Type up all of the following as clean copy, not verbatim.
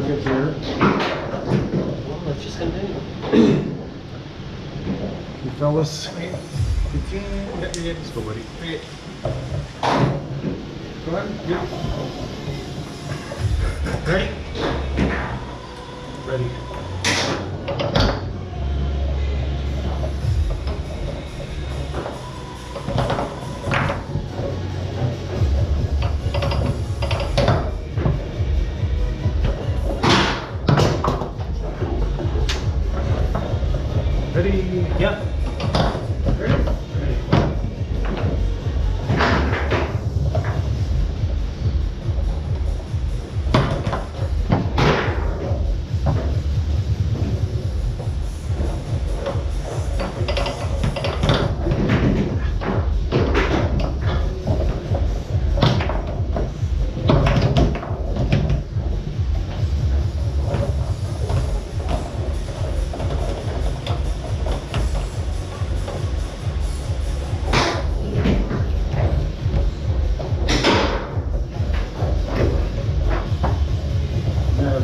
good here. Well, let's just continue. You fellas. 15. Yeah, let's go, buddy. Go ahead. Yeah. Ready? Ready. Ready? Yep. Ready?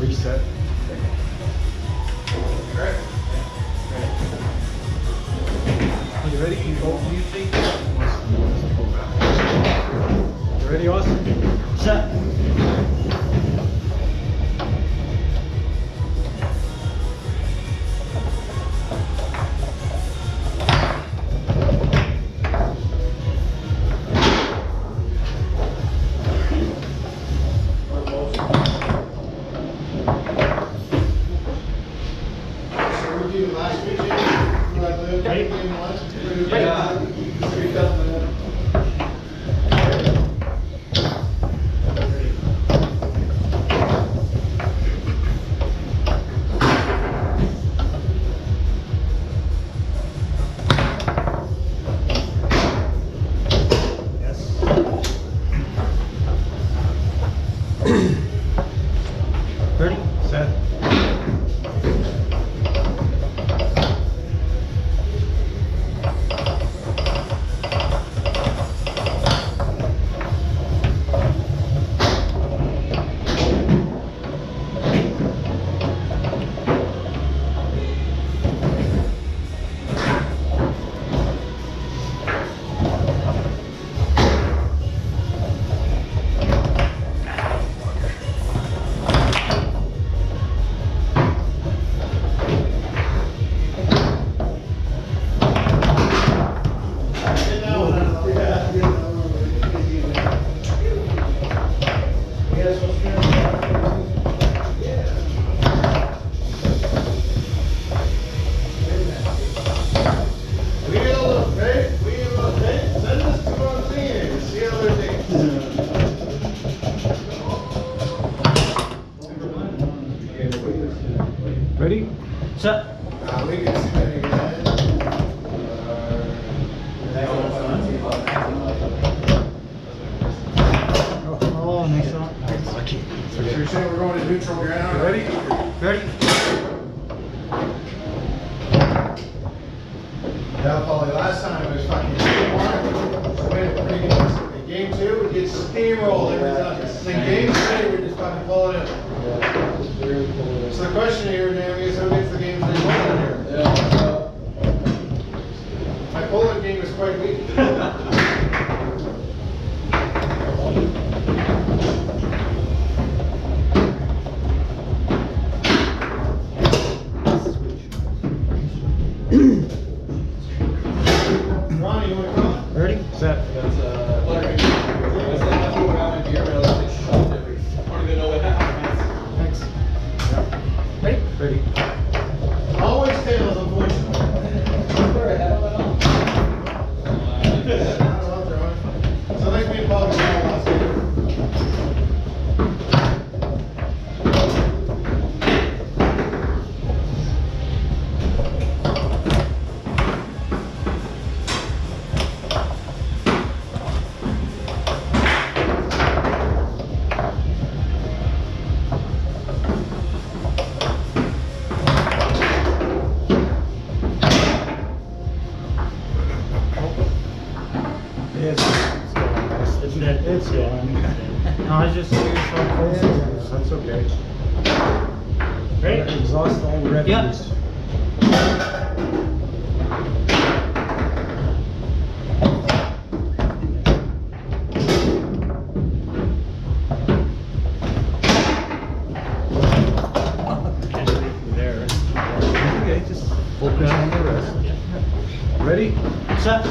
Reset. Alright. Are you ready? You think? You ready, Austin? Set. Ready? Set. Ready? Set. We can see that again. Oh, nice one. Lucky. So you're saying we're going to neutral ground? Ready? Ready? Yeah, Paulie, last time it was fucking 2-1. So we had a pretty good. In game 2, we get steamrolled every time. In game 3, we just fucking pull it in. So the question here, Danny, is who gets the game 3 win here? My pulling game is quite weak. Ronnie, you want to come? Ready? Set. Thanks. Ready? Ready. Always tails, unfortunately. So thanks me and Paul for last game. It's dead. It's gone. No, I just figured so close. That's okay. Ready? Exhaust all revenues. There. Okay, just focus on the rest. Ready? Set.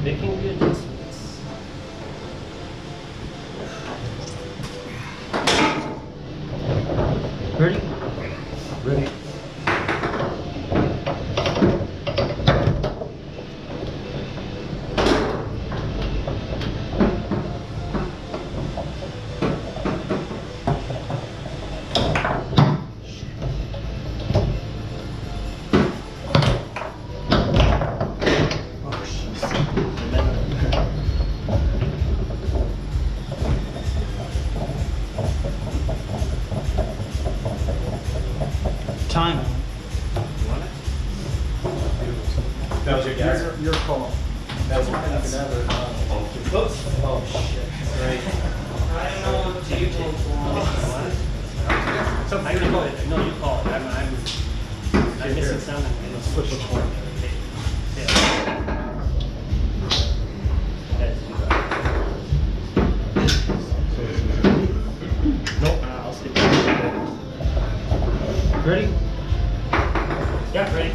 Making the adjustments. Ready? Ready? Time. That was your guess? Your call. That was Oops. Oh, shit. Right. I don't know what you told for. I'm gonna call it. No, you call it. I'm missing something. Switch which one. Nope. I'll stick. Ready? Yeah, ready.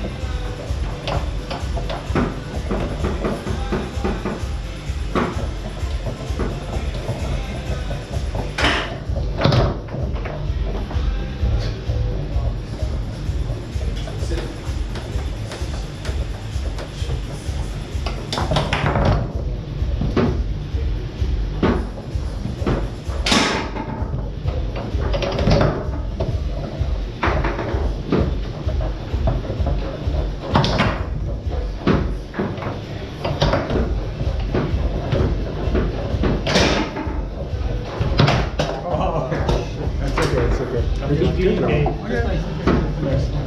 That's okay, it's okay. Okay. Good job. Okay. Next.